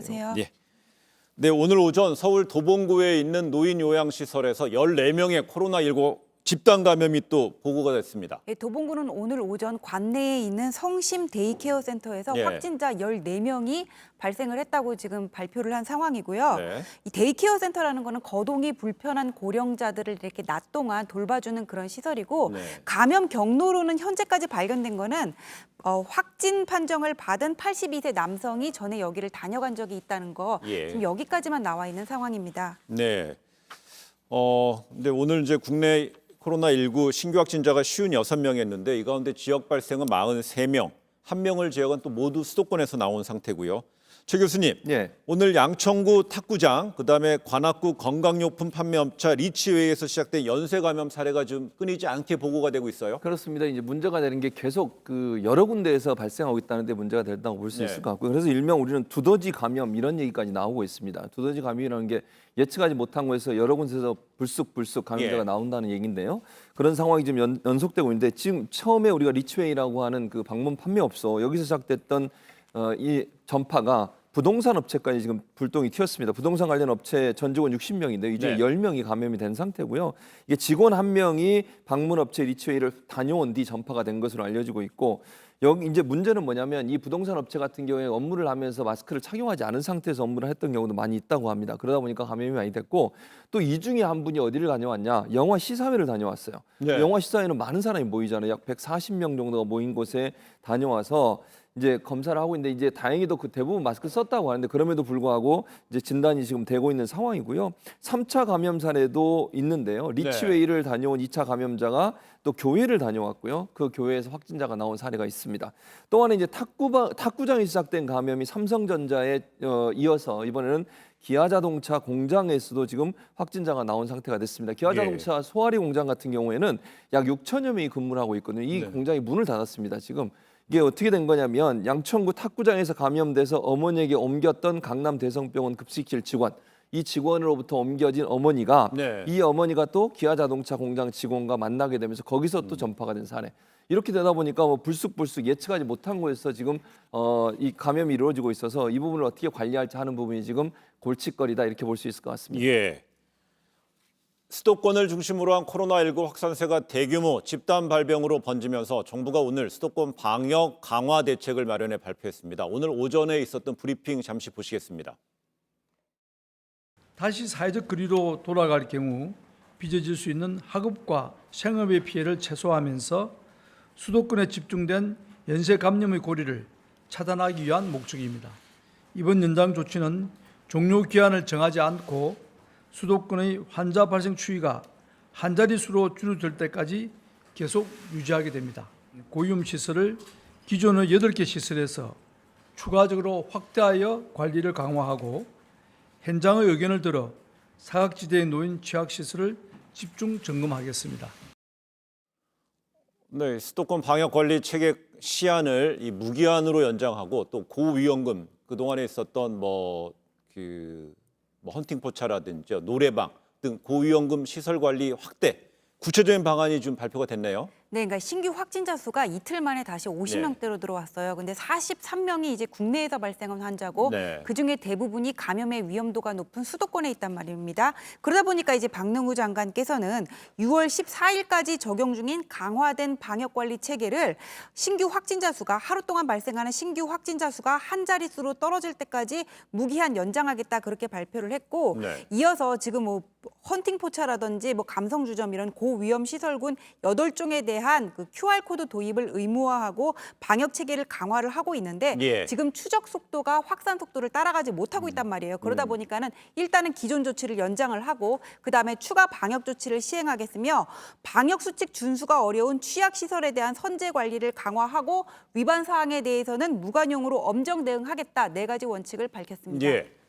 안녕하세요. 예. 네, 오늘 오전 서울 도봉구에 있는 노인 요양시설에서 14명의 코로나19 집단 감염이 또 보고가 됐습니다. 예, 도봉구는 오늘 오전 관내에 있는 성심 데이케어 센터에서 예. 확진자 14명이 발생을 했다고 지금 발표를 한 상황이고요. 네. 이 데이케어 센터라는 거는 거동이 불편한 고령자들을 이렇게 낮 동안 돌봐주는 그런 시설이고 네. 감염 경로로는 현재까지 발견된 거는 확진 판정을 받은 82세 남성이 전에 여기를 다녀간 적이 있다는 거 예. 지금 여기까지만 나와 있는 상황입니다. 네. 근데 오늘 이제 국내 코로나19 신규 확진자가 56명이었는데 이 가운데 지역 발생은 43명, 1명을 제외한 또 모두 수도권에서 나온 상태고요. 최 교수님, 예. 오늘 양천구 탁구장, 그다음에 관악구 건강용품 판매업체 리치웨이에서 시작된 연쇄 감염 사례가 좀 끊이지 않게 보고가 되고 있어요. 그렇습니다. 이제 문제가 되는 게 계속 그 여러 군데에서 발생하고 있다는데 문제가 된다고 볼 수 네. 있을 것 같고요. 그래서 일명 우리는 두더지 감염 이런 얘기까지 나오고 있습니다. 두더지 감염이라는 게 예측하지 못한 곳에서 여러 군데에서 불쑥 감염자가 예. 나온다는 얘기인데요. 그런 상황이 지금 연속되고 있는데 지금 처음에 우리가 리치웨이라고 하는 그 방문 판매업소 여기서 시작됐던 이 전파가 부동산 업체까지 지금 불똥이 튀었습니다. 부동산 관련 업체 전 직원 60명인데 이제 네. 10명이 감염이 된 상태고요. 이게 직원 1명이 방문 업체 리치웨이를 다녀온 뒤 전파가 된 것으로 알려지고 있고 여기 이제 문제는 뭐냐면 이 부동산 업체 같은 경우에 업무를 하면서 마스크를 착용하지 않은 상태에서 업무를 했던 경우도 많이 있다고 합니다. 그러다 보니까 감염이 많이 됐고 또 이 중에 한 분이 어디를 다녀왔냐? 영화 시사회를 다녀왔어요. 네. 영화 시사회는 많은 사람이 모이잖아요. 약 140명 정도가 모인 곳에 다녀와서 이제 검사를 하고 있는데 이제 다행히도 그 대부분 마스크 썼다고 하는데 그럼에도 불구하고 이제 진단이 지금 되고 있는 상황이고요. 3차 감염 사례도 있는데요. 리치웨이를 다녀온 2차 감염자가 또 교회를 다녀왔고요. 그 교회에서 확진자가 나온 사례가 있습니다. 또 하나 이제 탁구장에 시작된 감염이 삼성전자에 이어서 이번에는 기아자동차 공장에서도 지금 확진자가 나온 상태가 됐습니다. 기아자동차 소아리 공장 같은 경우에는 약 6천여 명이 근무를 하고 있거든요. 이 공장이 문을 닫았습니다. 지금. 이게 어떻게 된 거냐면 양천구 탁구장에서 감염돼서 어머니에게 옮겼던 강남 대성병원 급식실 직원, 이 직원으로부터 옮겨진 어머니가 네. 이 어머니가 또 기아자동차 공장 직원과 만나게 되면서 거기서 또 전파가 된 사례. 이렇게 되다 보니까 뭐 불쑥 예측하지 못한 곳에서 지금 이 감염이 이루어지고 있어서 이 부분을 어떻게 관리할지 하는 부분이 지금 골칫거리다 이렇게 볼 수 있을 것 같습니다. 예. 수도권을 중심으로 한 코로나19 확산세가 대규모 집단 발병으로 번지면서 정부가 오늘 수도권 방역 강화 대책을 마련해 발표했습니다. 오늘 오전에 있었던 브리핑 잠시 보시겠습니다. 다시 사회적 거리로 돌아갈 경우 빚어질 수 있는 학업과 생업의 피해를 최소화하면서 수도권에 집중된 연쇄 감염의 고리를 차단하기 위한 목적입니다. 이번 연장 조치는 종료 기한을 정하지 않고 수도권의 환자 발생 추이가 한 자릿수로 줄어들 때까지 계속 유지하게 됩니다. 고위험 시설을 기존의 8개 시설에서 추가적으로 확대하여 관리를 강화하고 현장의 의견을 들어 사각지대에 놓인 취약시설을 집중 점검하겠습니다. 네, 수도권 방역 관리 체계 시한을 이 무기한으로 연장하고 또 고위험군 그동안에 있었던 헌팅 포차라든지 노래방 등 고위험군 시설 관리 확대 구체적인 방안이 좀 발표가 됐네요. 네, 그러니까 신규 확진자 수가 이틀 만에 다시 50명대로 들어왔어요. 근데 43명이 이제 국내에서 발생한 환자고 네. 그중에 대부분이 감염의 위험도가 높은 수도권에 있단 말입니다. 그러다 보니까 이제 박능후 장관께서는 6월 14일까지 적용 중인 강화된 방역 관리 체계를 신규 확진자 수가 하루 동안 발생하는 신규 확진자 수가 한 자릿수로 떨어질 때까지 무기한 연장하겠다 그렇게 발표를 했고 네. 이어서 지금 헌팅 포차라든지 감성 주점 이런 고위험 시설군 8종에 대한 그 QR코드 도입을 의무화하고 방역 체계를 강화를 하고 있는데 예. 지금 추적 속도가 확산 속도를 따라가지 못하고 있단 말이에요. 그러다 보니까는 일단은 기존 조치를 연장을 하고 그다음에 추가 방역 조치를 시행하겠으며 방역 수칙 준수가 어려운 취약 시설에 대한 선제 관리를 강화하고 위반 사항에 대해서는 무관용으로 엄정 대응하겠다 4가지 원칙을 밝혔습니다. 예.